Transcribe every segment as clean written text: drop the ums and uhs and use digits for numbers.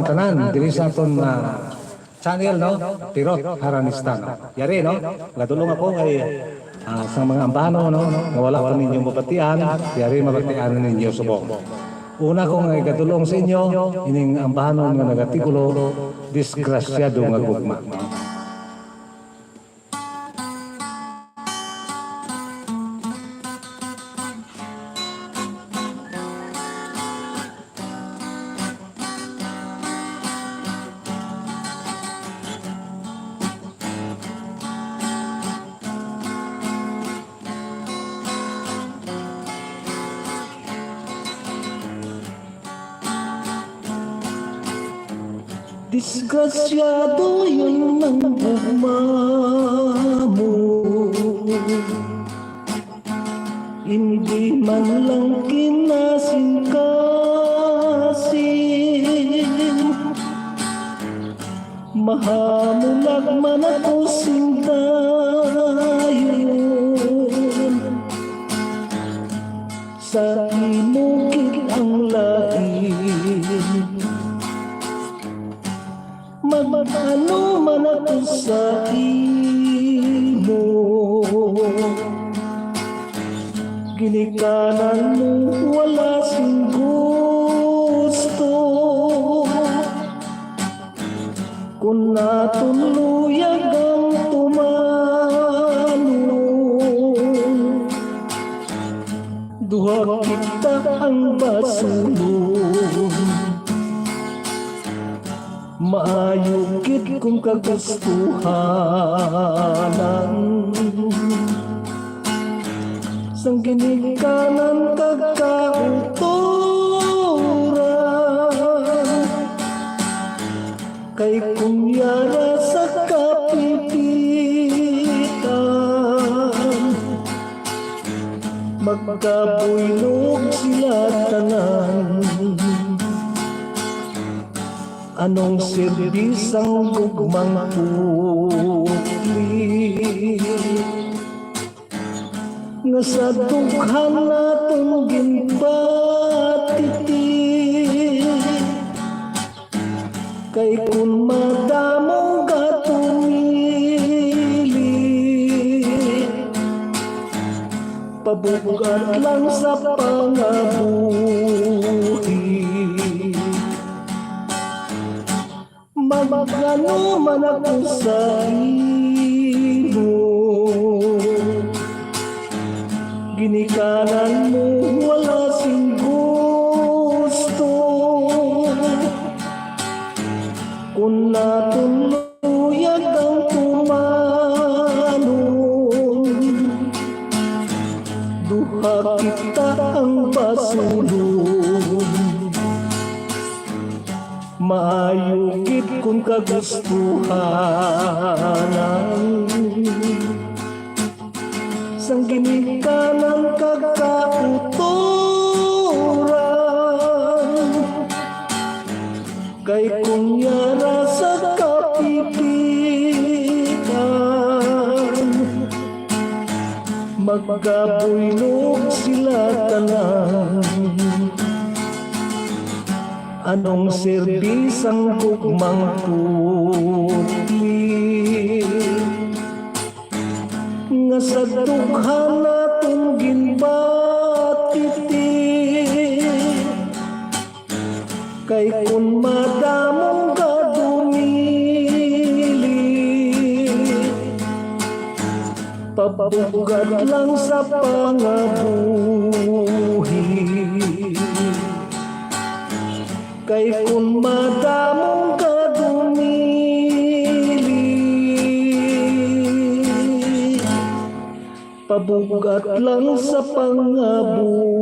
tanan diri sa aton channel no Tirok Haranistan. Yari no, natulong ako kay sa mga ambano no, nga wala pa ninyo mabatian, yari mabatian ninyo subong. Una kong igatulong sa inyo, ining ambano nga nagatikulo, disgrasyado nga gugma. Disgrasyado yun ang gugma mo, hindi man lang kinasingkasin, mahamulag man ako sindayon, sa imugid ang lain. Magano man ako sa imo, ginikanan mo wala sing gusto, kung natuluyag ang tumanong, duha kita ang basulong. Maayo gid kung kagustuhanan, sang ginikanan kagkauturan, kay kung yara sa kapipitan, magkabuylog sila tanan. Anong serbis ang gugmang putli, nga sa dughan naton ginpatiti, kay kung madamong katumili, pabugat lang sa pangabuhi. Magano man ako sa imo, ginikanan mo wala sing gusto, kung natuluyag ang tumanong, duha kita ang basulong. Maayo gid kung kagustuhanan, sang ginikanan kagkauturan, kay kung yara sa kapipitan, magkabuylog sila tanan. Anong serbis ang gugmang putli, nga sa dughan naton ginpatiti, kay kung madamong kadumili, pabugat lang sa pangabuhi, kay kung madamong kadumili, pabugat lang sa pangabuhi.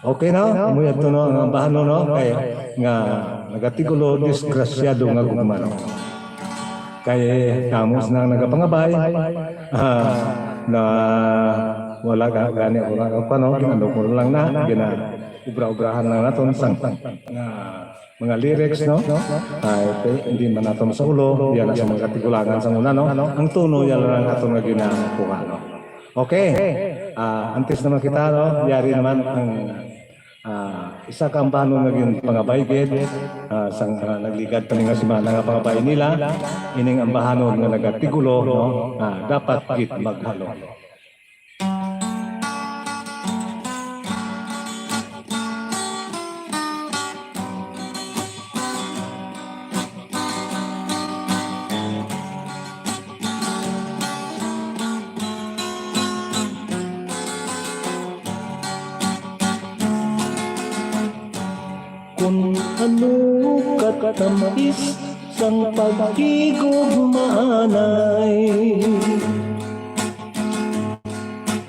Okay na, umuyag to no, ang bahano no, kay nga nagatigulo disgrasyado nga gugma no. Kay kamos na nagapangabay na wala ka gani ako no, ginano ko lang na ubra-ubrahan lang naton sang nga mga lyrics, no? Ay hindi man naton sa ulo, yan sa mga katigulangan sa una, no? Ang tuno yan lang naton nga ginakuha, no? Okay. Antes naman kita, no? Yari naman ang isa kang paano naging pangabaygid sang nagligad pa nga si mana nga pangabay nila ining ang bahanon nga nagatigulo, no? Dapat git maghalo. Kung ano katamis sang pagkigugmanay,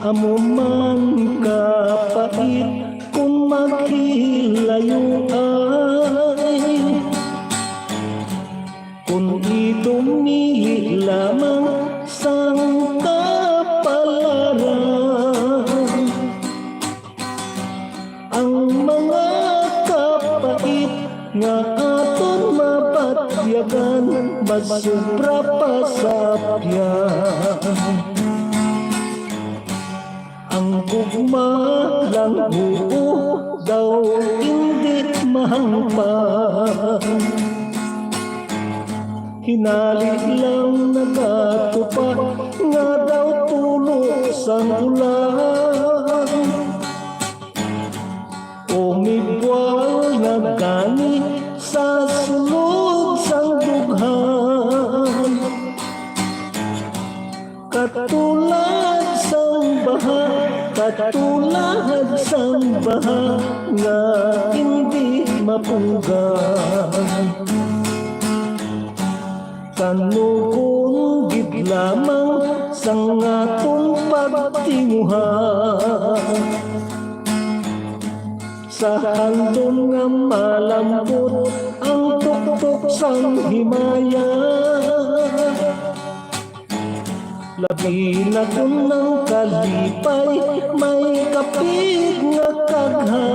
amo man kapait kung maghilayo ay, kung idumi lamang sang kapalaran, ang mga nga aton mapatyagan masubra pa sa piyan. Ang gugma lang buo daw hindi mahangpan, hinali lang nagatupa nga daw tulo sa ulan. Umibwal na gani sa sulod sang dughan, katulad sang baha, katulad sang baha nga hindi mapunggan. Kanukong gid lamang sang atong pagtinguhan, sa handom nga malambot ang tuktok sang himaya. Labi na kung ng kalipay may kapit nga kagha,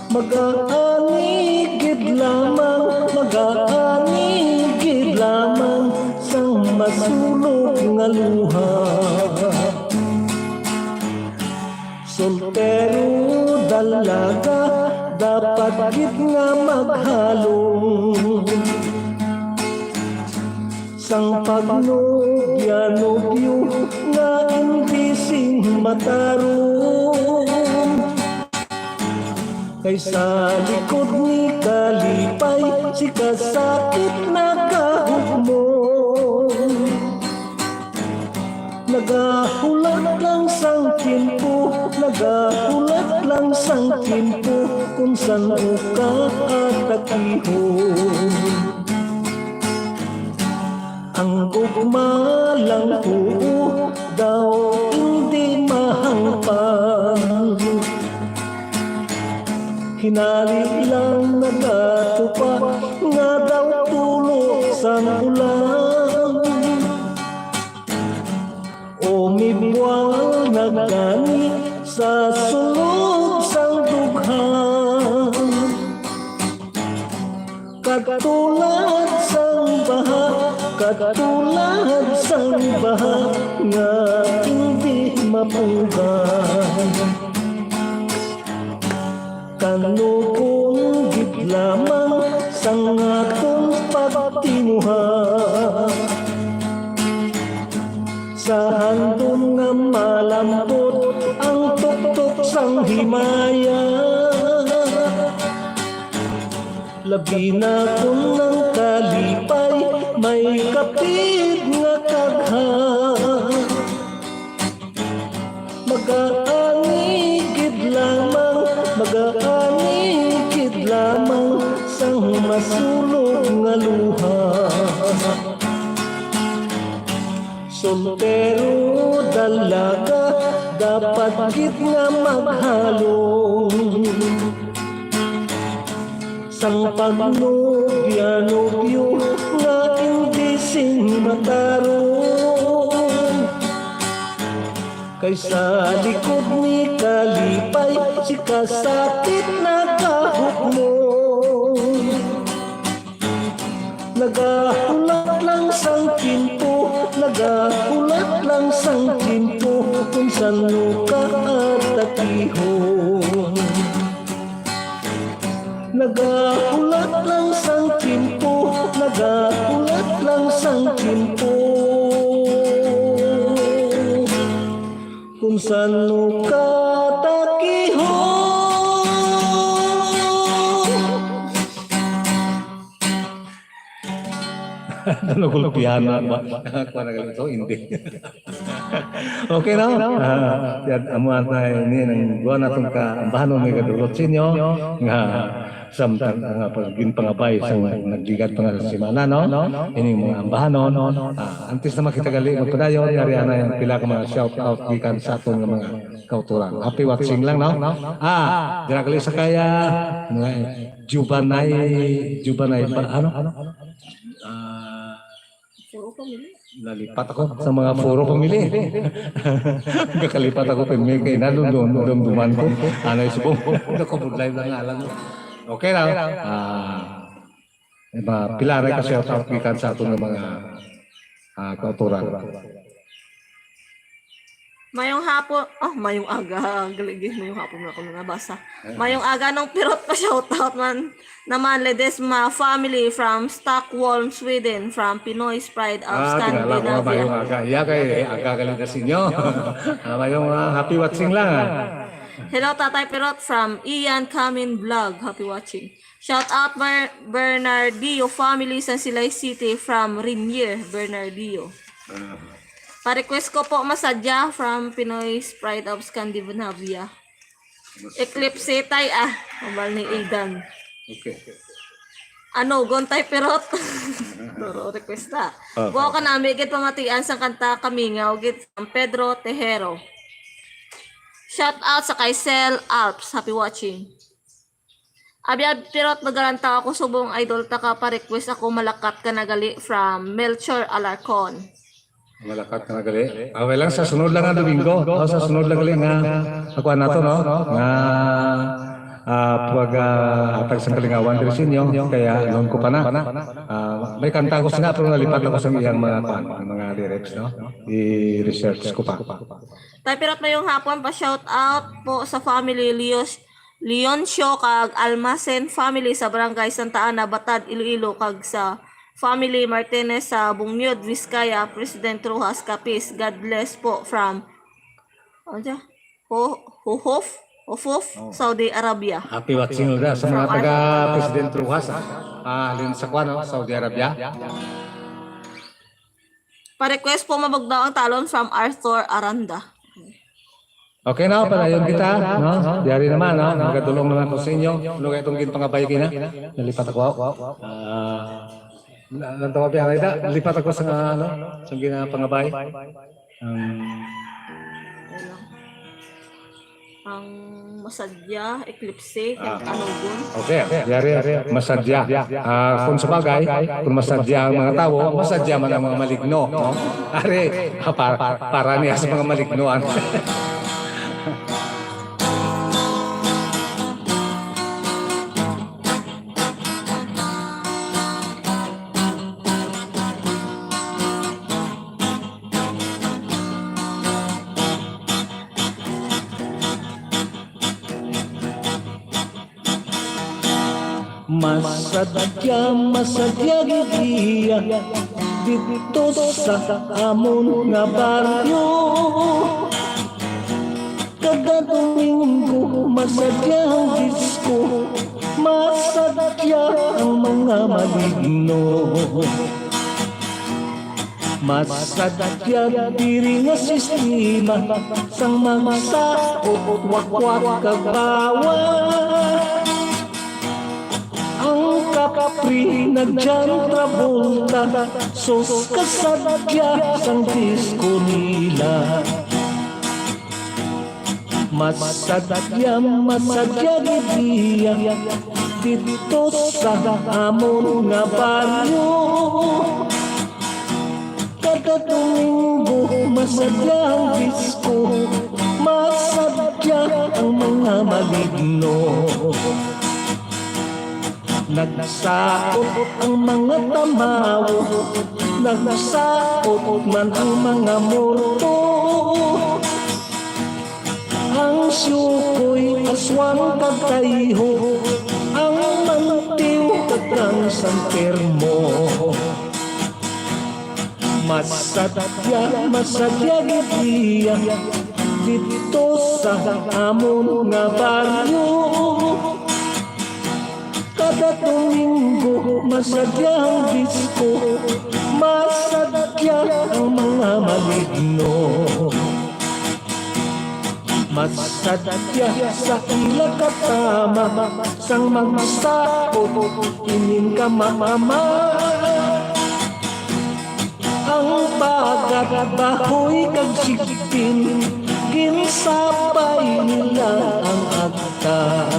mag-aanigid lamang, mag-aanigid lamang sang masulog nga luha. Soltero dalaga dapat gid nga maghalong, sang pagnugya-nugyo nga hindi sing matarong. Kay sa likod ni kalipay si kasakit na kahugmong, nagahulat lang sang timpo, nagahulat lang sang timpo kung san uka at akihon. Ang gugma lang buo daw hindi mahangpan, hinali lang nagatupa nga daw tulo sang ulan. Umibwal na gani sa sulod sang dughan, katulad sang baha, katulad sang baha nga hindi mapunggan. Kanukong gid lamang sang atong pagtinguhan, sa handom nga malambot ang tuktok sang himaya. Labi na kung ng kalipay may kapit nga kagha, mag-aanigid lamang, mag-aanigid lamang sang masulog nga luha. Soltero dalaga dapat gid nga maghalong, sang pagnugya-nugyo nga hindi sing matarong. Kaysa likod ni kalipay, si kasakit na kahok mo. Nagahulat lang sang kinto, nagahulat lang sang kinto, kung saan mo ka at atihon. Nagahulat lang sang kinto, nagahulat lang sang kinto, kung saan mo ka takihon. Ano ko piano ba? Kuha na ganito, hindi. Okay na? Yan, amuan tayo ini nang buwan natong ka ambahanon nga kadulot sinyo nga samtang nga pagin pangabay sa nagdigat pa nga semana no. Ini mga ambahanon. Antes na makita gali magpadayon yari ana yung pila ka mga shout out gikan sa aton nga mga kauturan. Happy watching lang no. Dira kali sa kaya mga Jubanay pa ano? Nalipat ako sa mga foro pamili. Kakalipat ako pamili kay nadumduman ko. Ano yung subong? Nakabudlay lang alam mo. Okay na. Pilaray kasi ang pikan sa ato ng mga kauturan. Mayong hapon, mayong aga, galigid mayong hapon na ako nabasa. Mayong aga nung pirot pa shoutout man naman Ledesma family from Stockholm, Sweden, from Pinoy's Pride of Tingala ko mayong Scandinavia. aga. Iya kay aga galing na sinyo. Mayong happy watching lang. Hello Tatay Pirot from Ian Camin Vlog. Happy watching. Shout out Bernardillo family sa Silay City from Rinier, Bernardillo. Pa-request ko po masadya from Pinoy's Pride of Scandinavia. Eclipse tay mabal ni Aidan. Okay. Ano, Gontay Pirot? Doro request na. Buo ka na, may pamatian sa kanta Kamingaw, git from Pedro Tejero. Shout out sa Kaisel Alps. Happy watching. Abiyad Pirot, magalanta ako subong idol ta ka pa-request ako malakat ka nagali from Melchor Alarcon. Malakat ka na gali. Okay lang, sa sunod lang nga Domingo. Sa sunod lang gali nga ako na to, no? Nga pag hatag sa kalingawan diri sa inyo, kaya noon ko pa na. May kanta ko nga, pero nalipat ako sa iyang mga lyrics, no? I-research ko pa. Tay Pirot, mayong hapon pa shout out po sa family Leoncio kag Almacen family sa Barangay Santa Ana, Batad, Iloilo kag sa family Martinez sa Bungyod, Vizcaya, President Rojas Capiz. God bless po from Hof, Saudi Arabia. Happy watching ulit sa mga taga-President Rojas. Alin sa Kwano, Saudi Arabia. Pa-request po mabagdaw ang talon from Arthur Aranda. Okay na, palayon kita, no? Diari naman, no? Magatulong naman ako sa inyo. Ano kayo itong ginpangabay kina? Nalipat ako. Lantawa biya kayo, nalipat ako sa ginapangabay. Ang masadya, eclipse, anugon. Okay, diari, masadya. Kung sa bagay, kung masadya ang mga tao, masadya man ang mga maligno, no? Ari, para niya sa mga malignoan. Masadya gigiya dito sa amon nga baryo. Kada Domingo masadya ang disko, masadya ang mga maligno. Masadya diri nga sistema sang magsaot wakwak kag bawat. Ang kapri nagjan Travolta, sos kasadya sang disko nila. Masadya gigiya dito sa amon nga baryo. Kada Domingo masadyang disko, masadya ang mga maligno. Nagsaot ang mga tamaw, nagsaot man ang mga morto. Ang syukoy aswang kagtayho, ang mantiw katang santermo. Masadya gidiya dito sa amon nga baryo. Kada Domingo masadya ang disko, masadya ang mga maligno. Masadya sa ila katama, sang magsaot inin ka mamama. Ang bagat bahoy kag sikpin, ginsabay nila ang agta.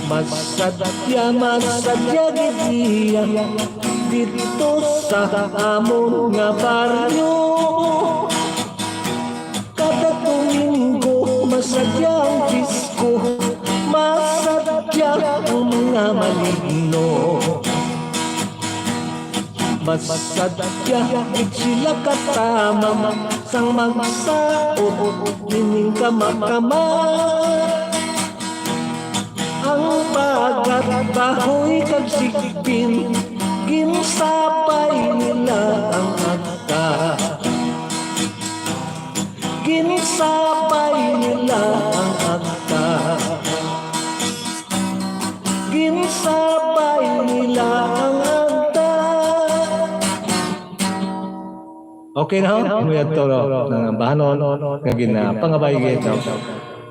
Masadya gidiya dito sa amon nga baryo. Kada Domingo masadya ang disko, masadya ang mga maligno. Masadya sila katama, sang magsaot dining kamakama. Ang bagat bahoy kag sikpin, ginsabay nila ang agta. Ginsabay nila ang agta. Ginsabay nila ang agta. Okay na ho? May to ng bahanon nga ginapangabay gito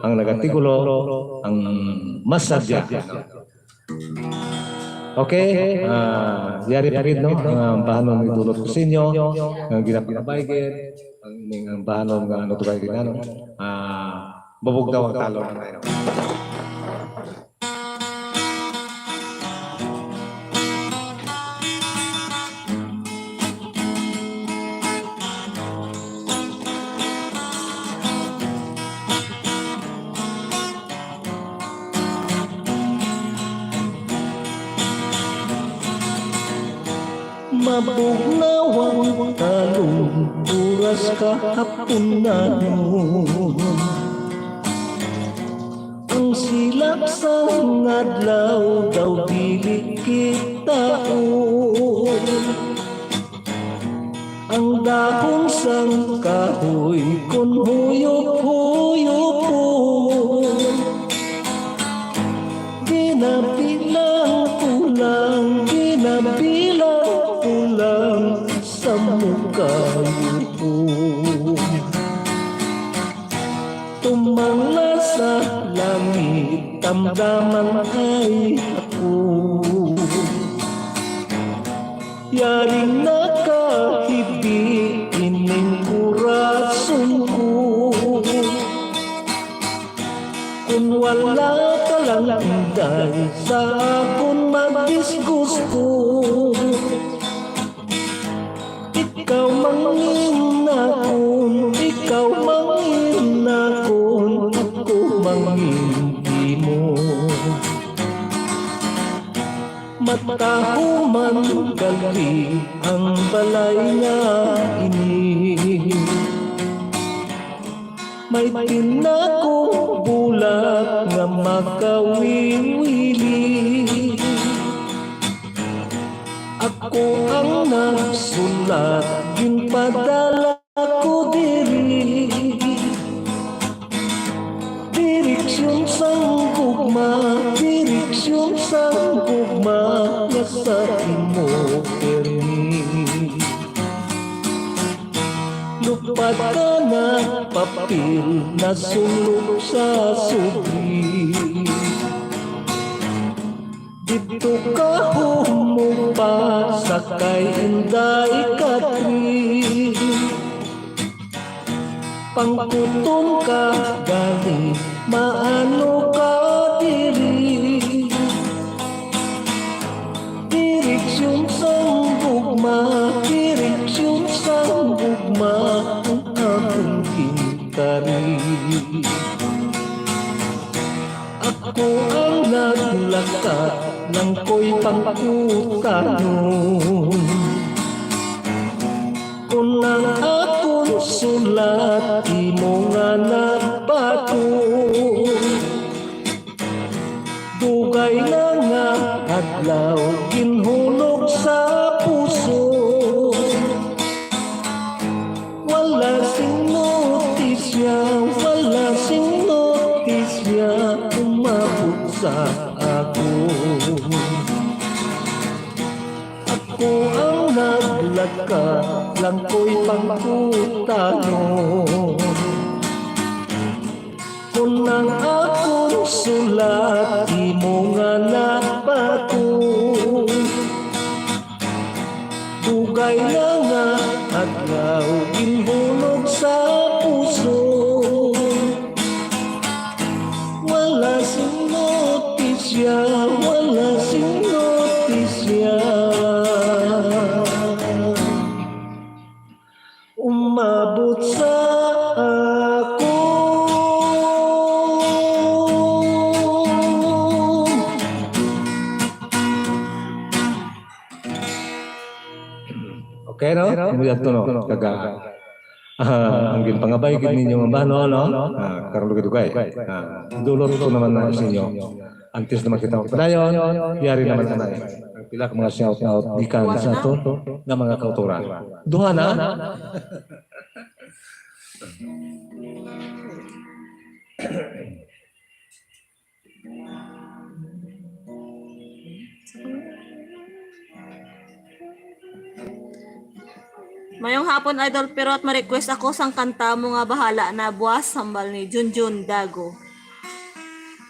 ang nagatigulo ang masadya. Okay, yari pa rin no ang bahanon ni dulot ko sa inyo ang ginapangabay git ang bahanon nga ano to kay ginano babog daw ang talo na tayo. Mabugnawang talong oras kahapon na noon. Ang silak sa adlaw daw dili kitaon. Ang dahon sang kahoy kun huyop-huyop po. Ginabilang pulang, ginabilang pulang sa mukha ko. Tumangla sa langit, damdaman ay ako. Yaring nakahibi, ining kurason ko. Kung wala ka lang dahil sa akong magdisgusto, ikaw mangin akon, ikaw mangin akon, ako mangin di mo. Matahuman gali ang balay nga ini. May tinako bulat nga makawiwili. Ako ang nagsulat, yung padala ko diri. Direksyon sang gugma, direksyon sang gugma, nasa mo permi. Lupad ka na papel na sulok sa subli. Dito ka humupa sa kay Inday Katri. Pangkuton ka gali, maano ka diri. Direksyon sang gugma, direksyon sang ko'y pangkutanon. Kung ang akong sulat imo nga nabato, dugay na nga adlaw ginhulog sa puso. Wala sing notisya, wala sing notisya umabot sa ako. Ako ang naglaka, lang ko'y pangkutanon. Kung ang akong sulat imo nga nabato, dugay na nga adlaw ginhulog sa puso. Wala sing notisya, wala sing notisya umabot sa ako. Okay, no? Muyag to, no? Kaga, ang ginpangabay gid ninyo mga bano, no? Karon dugay. Dulot ko naman na sa inyo. Antes naman kita padayon, yari naman na pila ka mga shout out gikan sa to nga mga kauturan. Duha na. Mayong hapon, Idol Pirot, ma-request ako sang kanta mo nga bahala na buwas sambal ni Junjun Dago.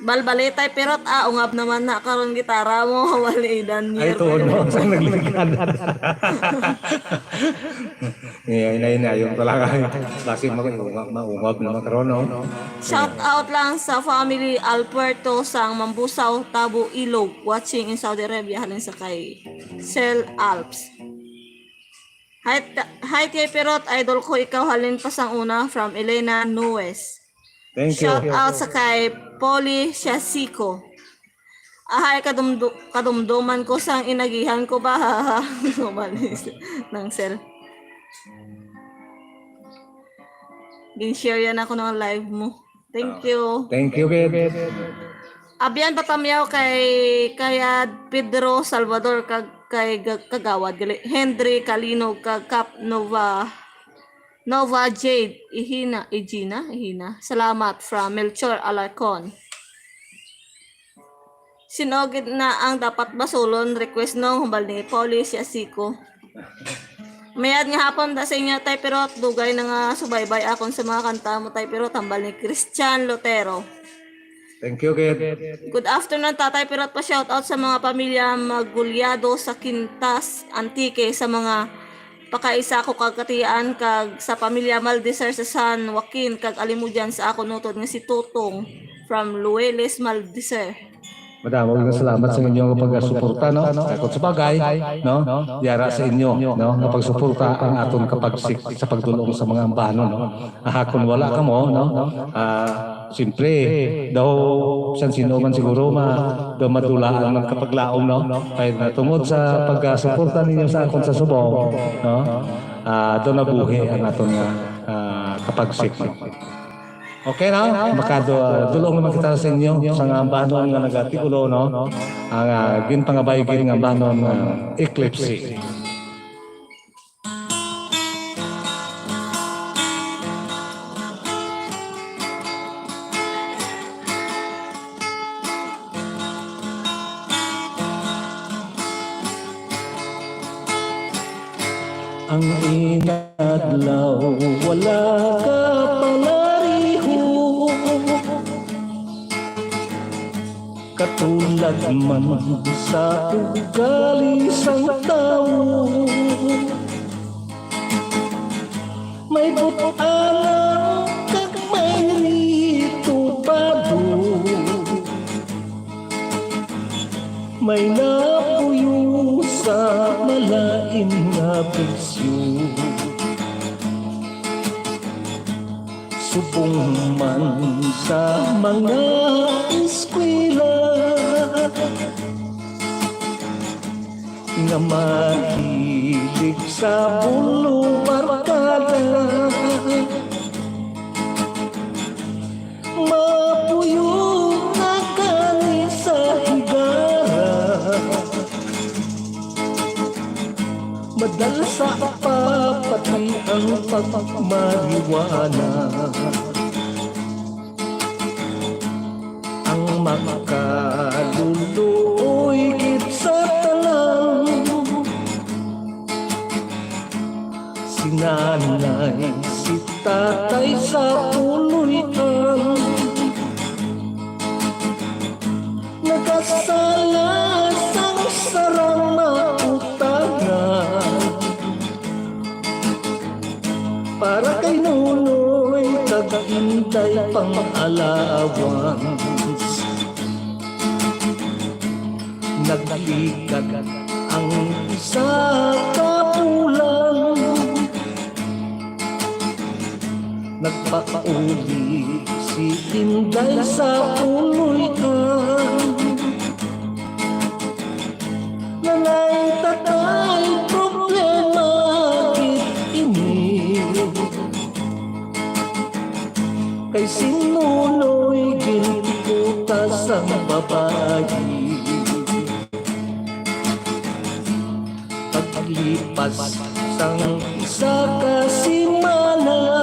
Balbalitay Pirot, ungab naman na karon gitara mo, wali Daniel. Ay to, no? Saan naglikan? Ina, yung talaga. Basi maungab naman karon, no? Shout out lang sa family Alberto sang Mambusaw, Tabo, Ilog, watching in Saudi Arabia halin sa kay Sel Alps. Hi kay Pirot, idol ko ikaw halin pa sang una from Elena Nuez. Thank you. Shout out sa kay Polly Shasiko. Ahay kadumduman ko sang inagihan ko ba umalis ng cell. Gin-share yan ako ng live mo. Thank you. Thank you, babe. Abyan patamyaw kay Pedro Salvador kay Kagawad Henry Calino kag Cap Nova Jade Ihina. Salamat from Melchor Alarcon. Sinogid na ang dapat basulon request no humbal ni Paulie Siasiko. Mayad nga hapon da sa inyo tay pero dugay na nga subaybay akon sa mga kanta mo tay pero tambal ni Christian Lotero. Thank you, babe. Good afternoon, Tatay Pirot. Pa-shoutout sa mga pamilya Magulyado sa Quintas Antique, sa mga pakaisa ko kagkatian kag sa pamilya Maldiser sa San Joaquin kag alimujan sa ako nutod nga si Tutong from Lueles, Maldiser. Madam, maraming salamat sa inyong pagsuporta, no? Kung sa bagay, no? Yara sa inyo, no? Kapag suporta ang aton kapag sa pagdulong sa mga ambano, no? Kung wala ka mo, no? Siyempre, daw sino man siguro madulaan ng kapaglaom, no? Kaya tungod sa pagsuporta ninyo sa akon sa Subo, no? Doon nabuhi ang aton kapagsik. Okay na? Dulong naman kita sa inyo sa ambanon nga nagatikulo, no? Ang ginpangabay gin nga ambanon Eclipse. Ang inadlaw wala ka palariho, katulad man sa ugali sang tao. May butana kag may rito bado, may napuyo sa malain nga bisyo. Subong man sa mga eskwela, nga mahilig sa bulong barkada, mapuyo na kani sa higara, madalas sa papati ang pagmariwana, ang makaluluoy git sa talang, si nanay, si tatay sa puluyan, nagkasala sang sarang mautangan, para kay nunoy kagintay pang allowance. Naglikat ang isa kapulan, nagpapauli si Inday sa puluyan, nanay tatay problema git ini, kay sinunoy ginputas ang babayi. Paglipas sang isa kasimana,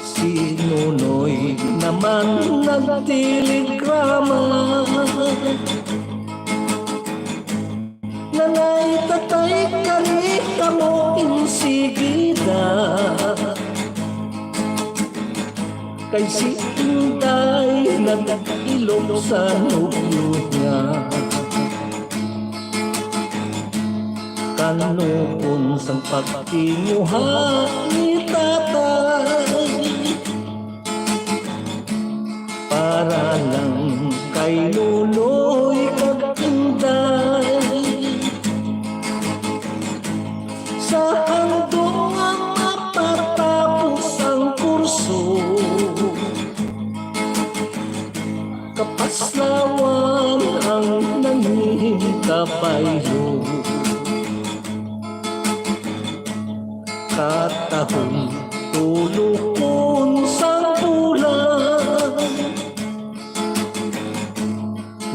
si Nunoy naman nagtelegrama, nanay tatay kani kamo insigida, kay si Inday nag-ilog sa nubyo niya, kanupon sang pagtinguha ni tatay, para lang kay Nunoy kag Inday, sa handong ang mapatapos ang kurso, kapaslawan ang nanginkapayo, katahong tulukon sang bulan,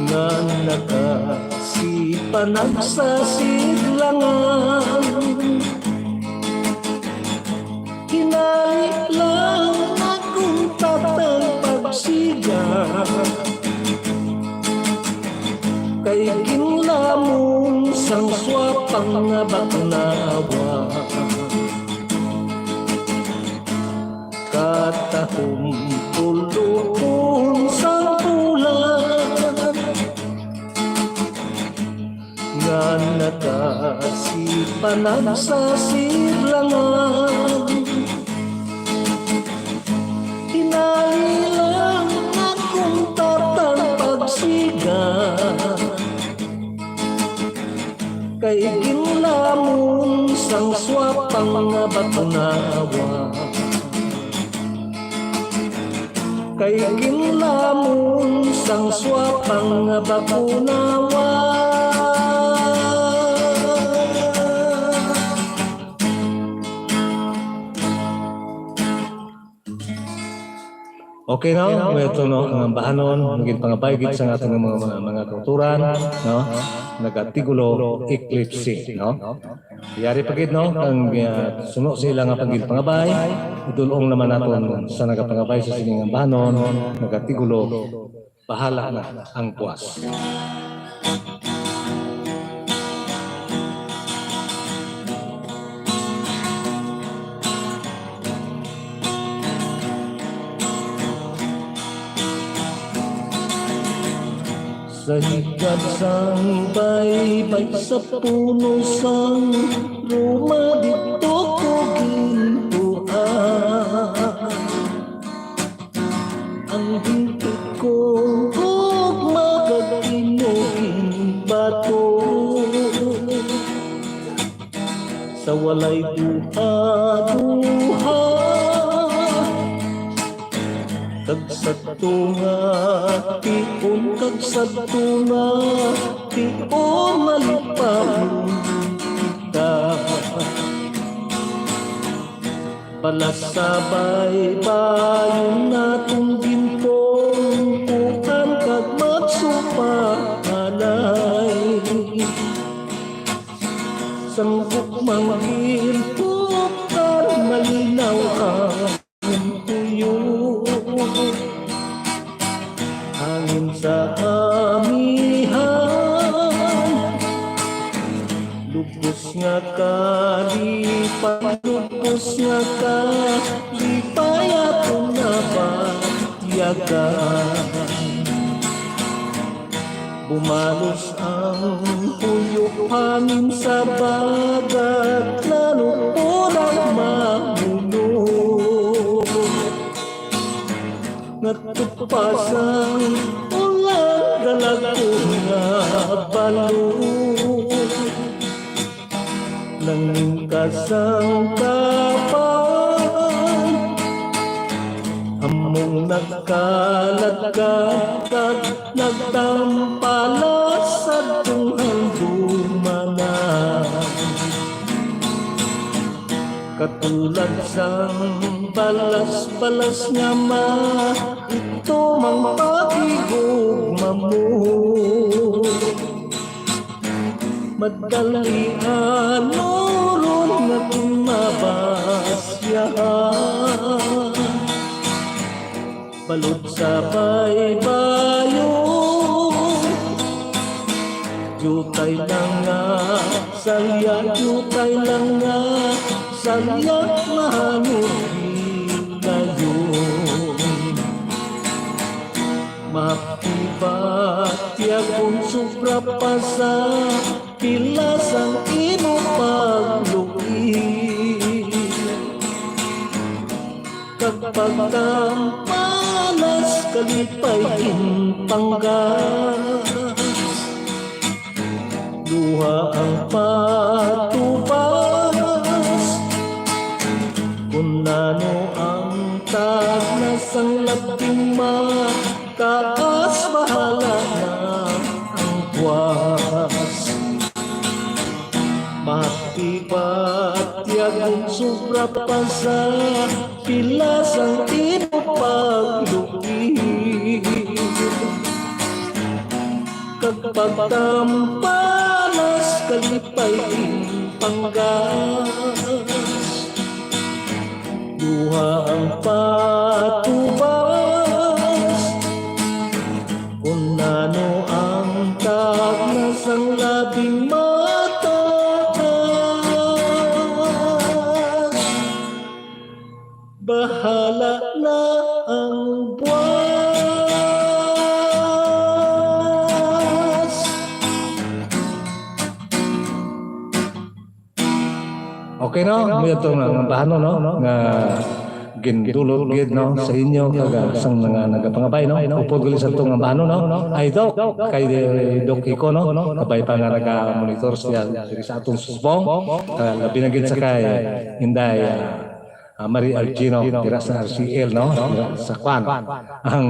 nga nakasipanag sa siglangan, hinali lang akong tatang pagsiga, kay ginlamong sang swapang nga baknawa, katahong tulukon sang bulan, nga nakasipanag sa siglangan, hinali lang akong tatang pagsiga, kay ginlamong sang swapang nga baknawa, kay ginlamong sang swapang nga bakunawa. Okay no, ito no, ang bahanon, maging pangabaygit sa ating mga kulturan, no? Nagatigulo eclipse, no? Yari pagid no, ang suno sila nga pagil pangabay, idulong naman naton sa nagapangabay sa sining bahanon, nagatigulo bahala na ang puwas. Sa higad sang baybay sa puno sang luma dito ko gintuan, ang hintit ko huwag magaginuging bato, sa walay duha-duha kag sa tunga tiun kag sa tunga tiun malipahon ka palasabay bayon natong gimpong kukan kag magsupanalay sangguk manggil kukan malinaw ang tuyo hangin sa amihan lubos nga ka di palubos nga ka di payat na batiyagan bumalos ang tuyok hangin sa bagat lalo unang mahulog natupasang ulang dalagong nga balog nanging kasang kapan among nagkalagkat at nagtampalas sa tunghang dumanan katulad sang balas-balas nga ito mang pakigugma mo madalian nuron nga tumabasyahan balod sa baybayon jutay lang nga salya jutay lang nga salya mahangod ngayon mapibat yakong sobra pa sa pilas ang imo pagluin kapag tampalas kalipay panggas luha ang patubas kung nano ang tagnas ang labing mataas bahala na ang buwas mapibat yakong sobra pa sa pilas ang imo pagluin kapag tampalas kalipay panggas luha ang patubas kung nano ang tagnas ang labing mataas bahala na ang buwas. Okay no, may ito nga bahano no, nga gindulog gid no sa inyo kaga sang nga nagapangabay no, upod gali sa itong bahano no, ay Doc, kay Doc Iko no, kabay pa nga naga-monitor siya diri sa atong susbong, labi na gid sa kay Inday Marie Argino, dira sa RCL no, dira sa Kwan, ang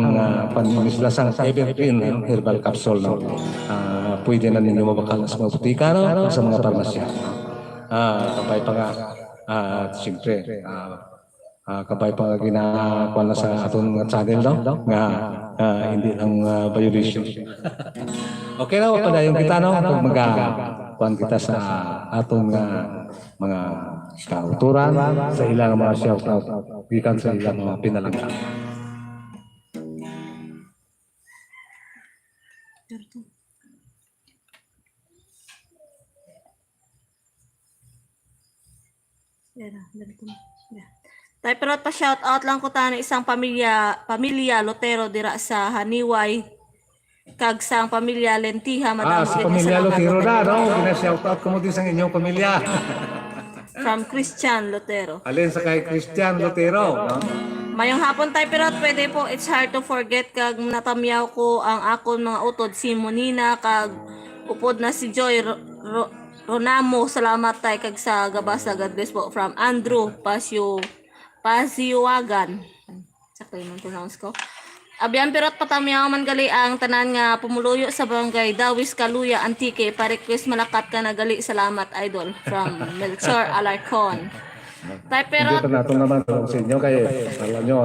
panmislasang Evergreen Herbal Capsule no, pwede na ninyo mabakal sa mga butika no, sa mga parmasya. Kabay pa nga siyempre kabay pa nga ginakuha na sa atong channel no nga hindi lang violation. Okay na padayon kita no pag magakuan kita sa atong mga kauturan sa ilang mga shout out gikan sa ilang mga pinalangga. Tay pero pa shout out lang ko ta na isang pamilya Lotero dira sa Haniway kag sang pamilya Lentiha madam Si pamilya Lotero na no, gina-shout out ko mo din sa inyong pamilya. from Christian Lotero. Alin sa kay Christian Lotero no. Mayong hapon tay pero pwede po it's hard to forget kag natamyaw ko ang akon mga utod si Monina kag upod na si Joy Ronamo, salamat tay kag sa gabasa. God bless po from Andrew Pasiuagan. Sakto yung pronounce ko. Abiyan pirot patamiyaman gali ang tanan nga pumuluyo sa barangay Dawis Kaluya Antique. Pa-request malakat ka na gali. Salamat idol from Melchor Alarcon. Tay Hindi pirot pa natin naman tulong sa inyo kayo. Alam nyo,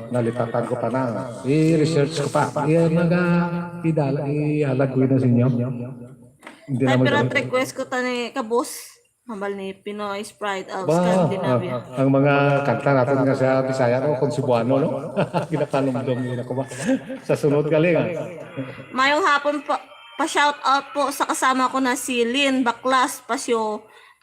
nalitatan ko pa na. I-research ko pa. Ihalag ko yun sa inyo. Hindi tay naman pirot request ko tani kabus. Hambal ni Pinoy Sprite of Ba, Scandinavia. ang mga kanta natin nga sa Bisaya no, kung Cebuano, no? Ginapalumdom nila ko ba? Sa sunod galing, Mayong hapon po, pa-shout out po sa kasama ko na si Lynn Baklas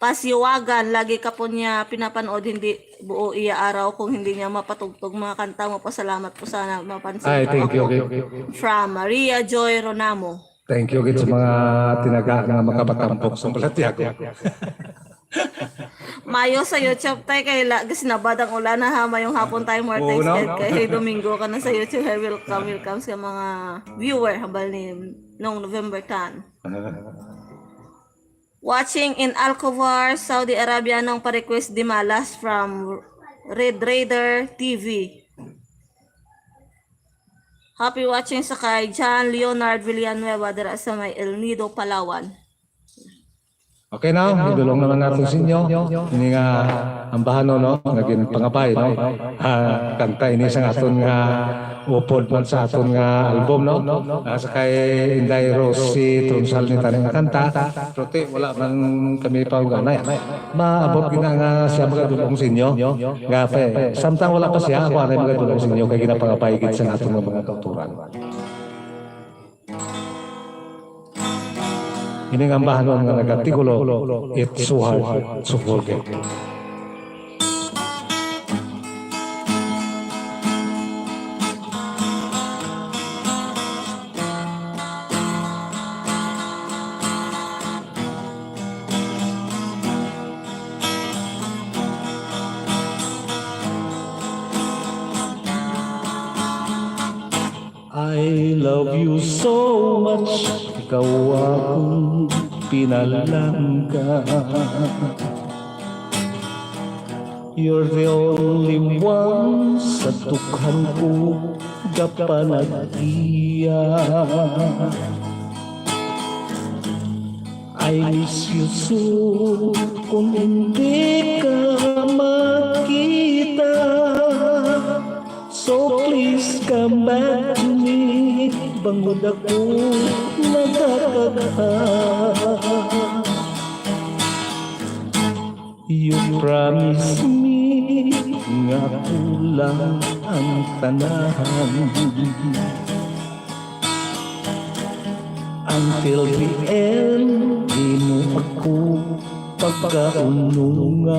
Pasiwagan. Lagi ka po niya pinapanood, hindi buo iya araw kung hindi niya mapatugtog mga kanta mo. Pasalamat po sana mapansin. Ay, thank you. From Maria Joy Ronamo. Thank you sa mga tinaga na makapatampok sa Balatiago. Mayo sa YouTube tayo kay sinabad ang ulan na ha. Mayong hapon tayo more Oo, times no? kay Domingo ka na sa YouTube. Hey, welcome sa mga viewer habal ni noong November 10. Watching in Alcovar, Saudi Arabia nang pa-request di malas from Red Raider TV. Happy watching sa kay John Leonard Villanueva dira sa may El Nido, Palawan. Okay na, idulong naman natin sa inyo. Ini nga ang bahano, no? Naging pangapay, no? Kanta ini sa aton nga upod po sa aton nga album, no? Sa kay Inday Rossi, Trunsal ni taning kanta. Prote, wala man kami pa ganay. Maabot gina nga siya magadulong sa inyo. Nga pa, samtang wala pa siya, ako anay magadulong sa inyo kay ginapangapay gid sa aton nga mga kauturan. Ini nga bahano nga nagatigulo, it's so hard to forget. I love you so much, ikaw akong pinalangga. You're the only one sa tukhan ko gapanag-iya. I miss you so kung hindi ka makita. So please come back to me, bangod ako nagkakagha. You promise me nga kulang ang tanahan. Until the end, di mo ako pagkaunungan.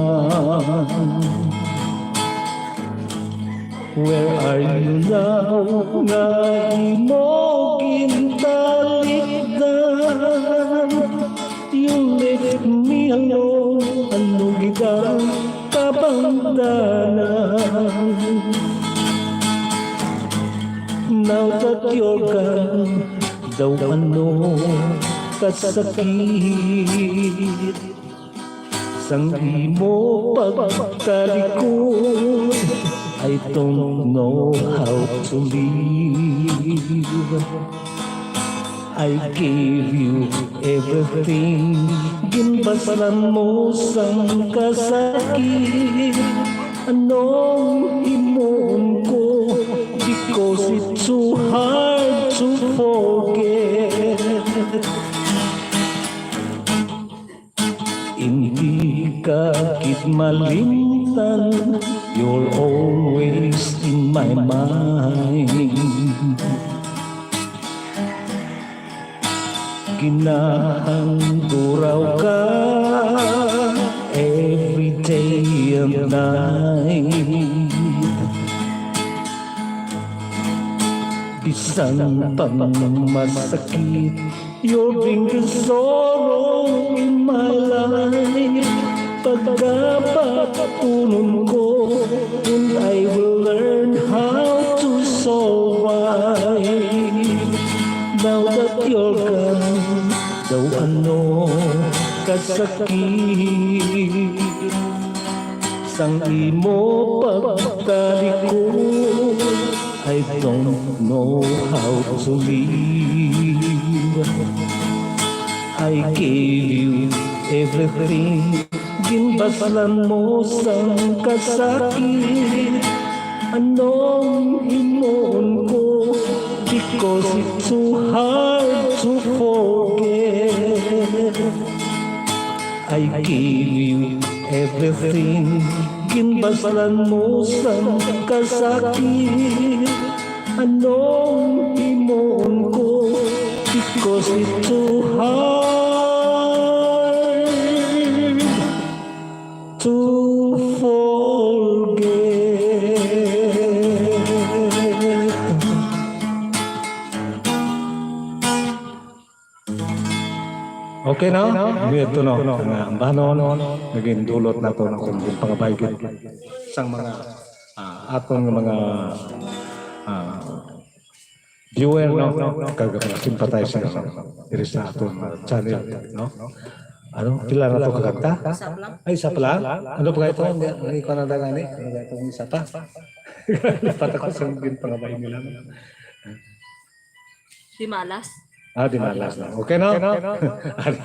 Where are you now? Nga imo gintalikdan. You left me alone. Ano gitang kabangdanan? Now that you're gone, daw ano kasakit. Sang imo pagkalikod, I don't know how to live. I gave you everything, ginbasan mo sang kasakit. Anong himuon ko, because it's so hard to forget. Hindi ka kit malimtan, you're always in my mind. Kinahanduraw ka every day and night. Bisan pang masakit, you're bringing sorrow in my life. Pagkapatunon ko, and I will learn how to survive. Now that you're gone, daw ano kasakit. sang imo pagkaliko. I don't know how to live. I gave you everything, ginbaslan mo sang kasakit. Anong himuon ko, because it's too hard to forget. I gave you everything, ginbaslan mo sang kasakit. Anong himuon ko, because it's too hard to forget. Okay na? Ito no, ang bahanon, naging dulot na ito ng kung pangabaygit sang mga atong mga viewer, no? Kagapag-sympathizer diri sa atong channel, no? Ano? Pila na ito kakanta? Ay, isa pala? Ano pa ito? Hindi ko na dagani. Ano ba itong isa pa? Lipat ako sa mga pangabaygit nila. Di malas. Di malas na. Okay, no?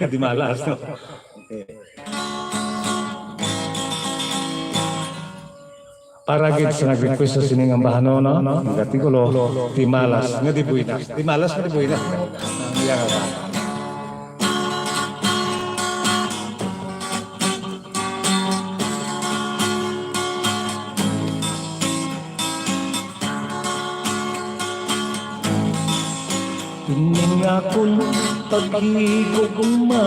Di malas, no? Okay. Para gid sa nag-request sa sining ang bahano, no? Nagatigulo, di malas nga di buinas. Di malas nga di buinas. Iya nga ba? Ining akong paghigugma,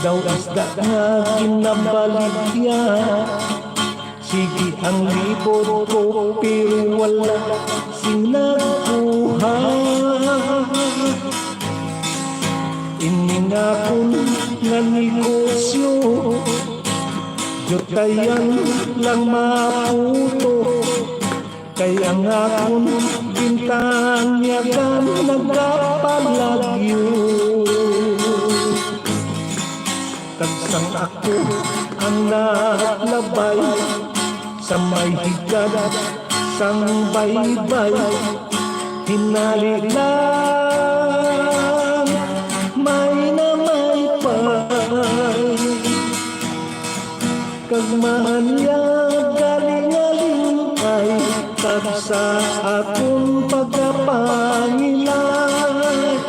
daw isda nga kinabaligya. Sige ang libot ko pero wala sinakuha. Ining akong nga negosyo, jotayan lang maputo. Kaya nga akong bintanyagan nagapalagyo. Tagsang ako ang naglabay sa may higad sang baybay. Hinali lang may na may pay. Kagmanya galing-galing ay kag sa akong pagkapangilay.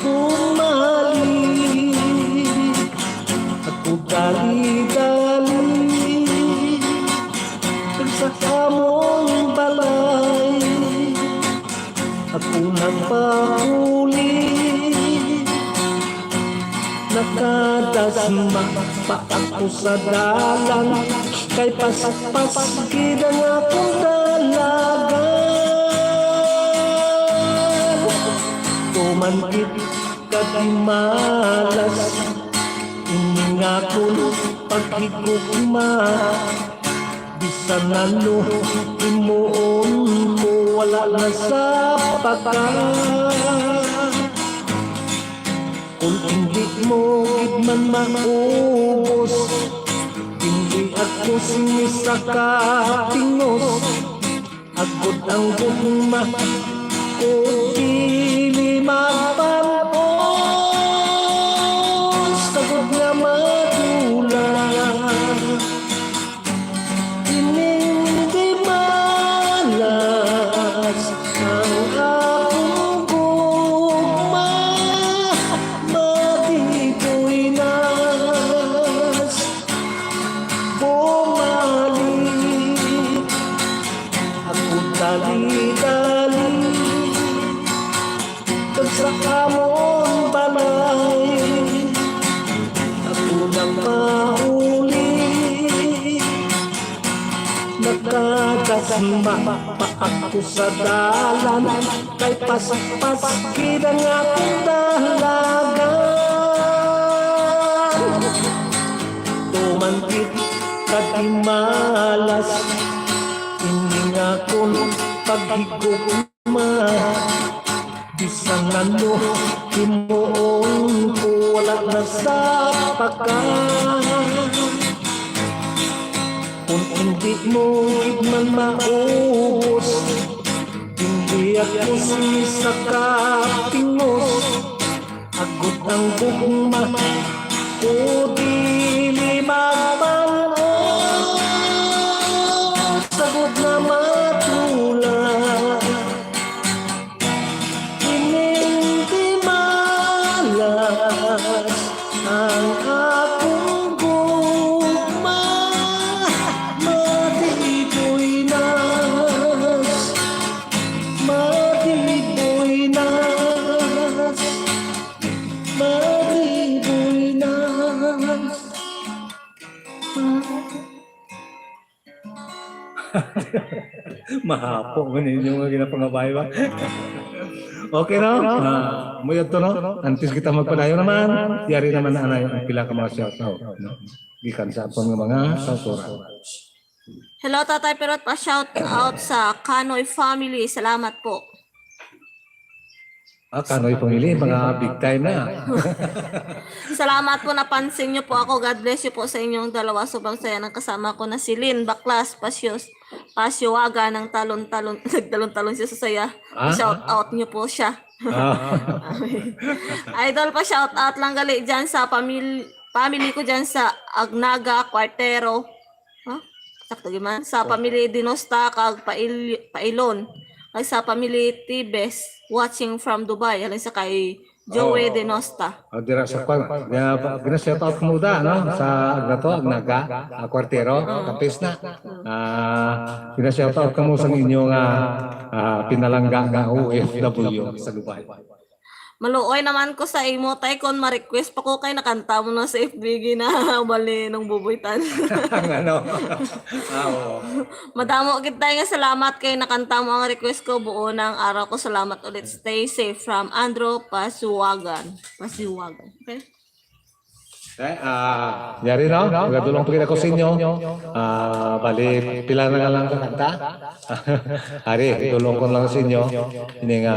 Bumalik ako dali-dali sa among balay. Ako nagpahuli, nakadasma pa ako sa dalan. Kay pas-pas gid ang akong dalagan. Tumankit ka di malas, ining akong paghigugma. Bisan ano imuon ko, wala na sa pakan. Kung hindi mo gid man maubos, hindi ako sinisaka tingos. Agod ang gugma ko dili magpanos. Sagod nga madula, hindi malas ang akong gugma. Matituinas bumalik ako dali-dali kag sa among balay. Ako nang mahuli, nakadasma pa ako sa dalan. Kay pas-pas gid ang akong dalagan. Tumankit ka di malas, ining akong paghigugma. Bisan ano himuon ko, wala na sa pakan. di mo man maubos. Hindi ako sa kapingos, agot ang bugma o dili magpanos. Sagot na matulad, hindi malas ang akong gugma. Matiboy nas, matiboy nas, matiboy nas. Mahapo man yung mga ginapangabay ba? Okay no? Muyod to no? Antes kita magpadayo naman, yari naman na anay ang pila ka mga shoutout. No? Gikan sa atong mga sautora. Hello Tatay Perot, pa-shout out sa Kanoy family. Salamat po. Kanoy pumili, mga big time na. Salamat po, napansin niyo po ako. God bless you po sa inyong dalawa. Sobrang saya ng kasama ko na si Lynn Baklas Pasyowaga ng talon-talon. Nagtalon-talon siya sa saya. Shout out niyo po siya. Idol, pa shout out lang gali dyan sa family ko dyan sa Agnaga, Cuartero. Sakto giman. Sa family Dinosta, kag Pailon. Kag sa family Tibes, watching from Dubai. Halin sa kay Joey Dinosta. Dira sa kwan, gina-shout out mo da, no? Sa Agnaga, Cuartero, kapis na. Gina-shout out ka mo sa inyong pinalangga nga OFW sa Dubai. Maluoy naman ko sa imo tay kon ma-request pa ko kay nakanta mo na sa FB na bali ng bubuitan. Ano? Madamo gid tayo nga salamat kay nakanta mo ang request ko, buo ng araw ko. Salamat ulit. Stay safe from Andrew Pasiwagan. Okay? Yari no? Gadulong pagkita ko sa inyo. Bali, pila na nga lang kakanta. Hari, tulong ko lang sa inyo. Hindi nga,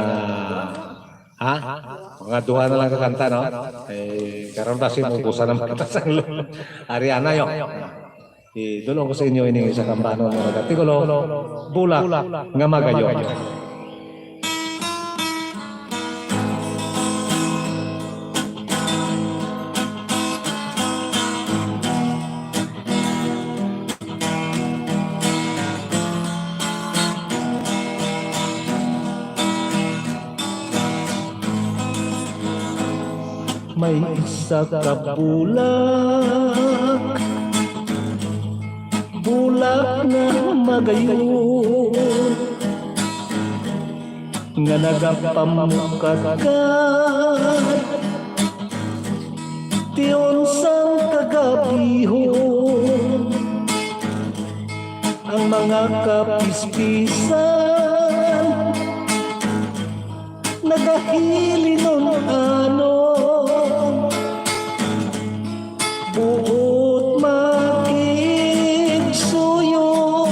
mga duha na lang kakanta, no? Karon ba si mubusan ng patasang lolo. Hari, anayo. Idulong ko sa inyo ini sa kampano ng mga tigulo. Bulak nga magayo. May isa ka bulak, bulak na magayon, nga nagapamukat tiyon sang kagabihon. Ang mga kapispisan nagahili nun ano, buot makigsuyo,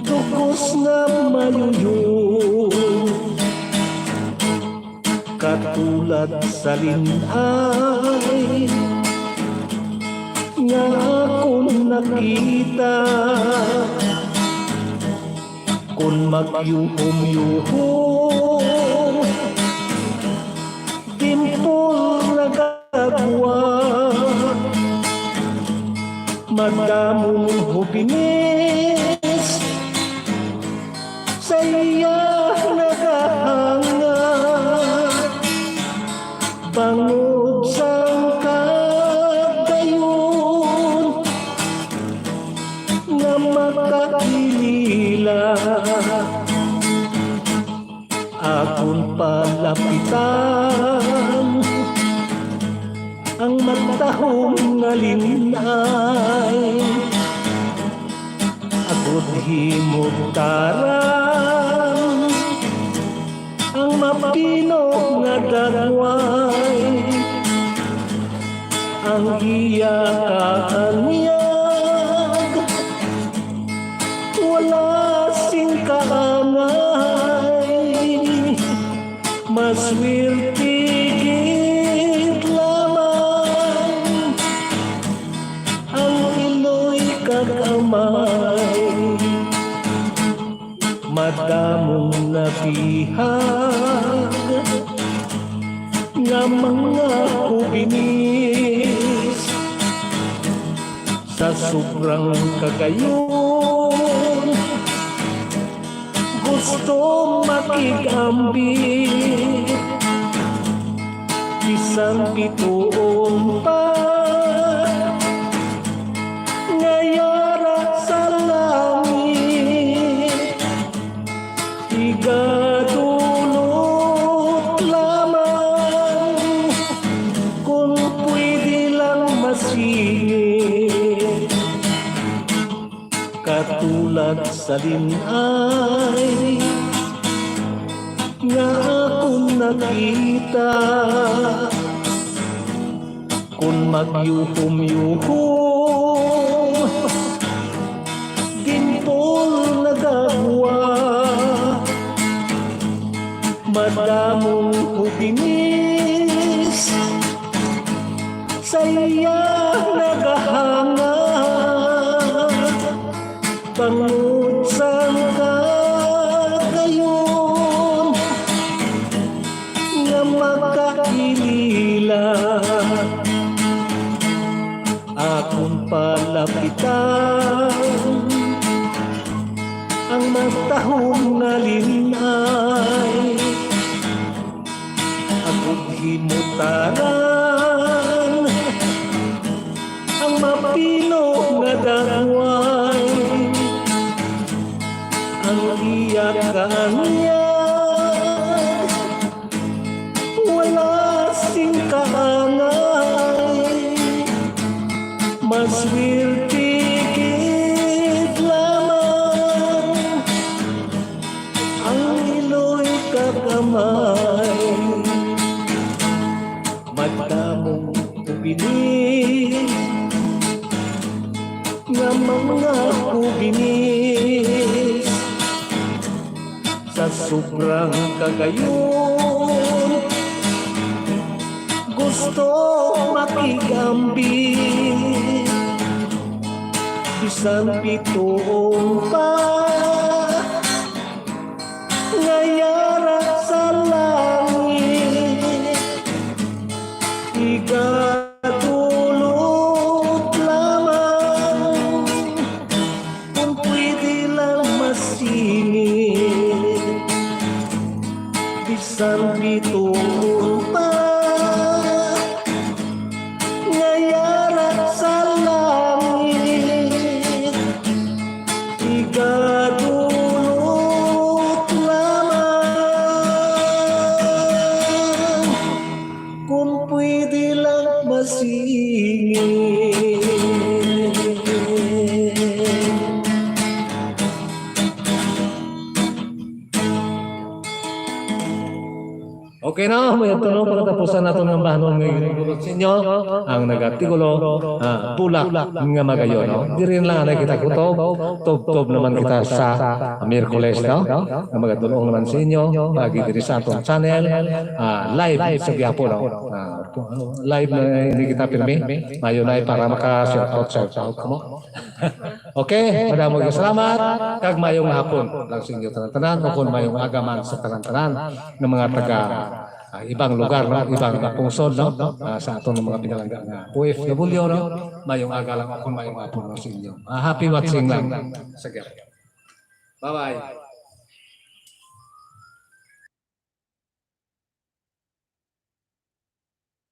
dukos na mayuyo, katulad sa linay nga akong nakita. Kung magyuhom-yuhom, dimpol na gagawa, madamong hubinis, sa iya nagahanga, bangod sang kagayon, nga makakilila. Akong palapitan ang matahong nga linay, agod himugtaran ang mapino nga dagway, ang iya kaanyag wala sing kaangay, maswirtigit lamang ang iloy madamong nabihag nga mga kubinis sa sobrang kagayon gusto makigambit isang pituong pa ngayara sa langit igadulot lamang kung pwede lang masingit katulad sa linay nga akong nakita kung magyuhom-yuhom gimpol nagagawa madamong hubinis sa iya nagahanga bangod sang kagayon nga makailila akong palapitan ang matahong nga linay akong himutaran ang mapino nga dangway ang iyak kanya wala sing kaangay maswirtigit lamang ang ilo'y kakamay madamong kubinis nga mga kubinis sa sobrang kagayon gusto makigambit bisan pituong pa ngayara sa langit igatulot lamang kung pwede lang masingit bisan pituong pa ngayara sa langit igadulot lamang kung pwede lang masingit. Okay na, may tulong pagkatapusan nato ng bahanon ngayon sa inyo ang nagatigulo pulak nga magayon. No? Di rin lang na kita kutob, tob naman kita sa Miyerkules. No? Ang magatulong naman sa inyo, pagi diri sa atong channel, live sa Giapo. No? Live na hindi kita pirmi, mayon ay para maka-shout out mo. Okay, maraming salamat, kag mayong hapon lang sa inyo tanan-tanan, o kung mayong agaman sa tanan-tanan ng mga taga ibang lugar, no? Ibang pungsod, no? Sa aton mga pinalangga nga OFW, no? Mayong aga lang ako, mayong hapon lang sa inyo. Happy watching lang sa Giapo. Bye-bye.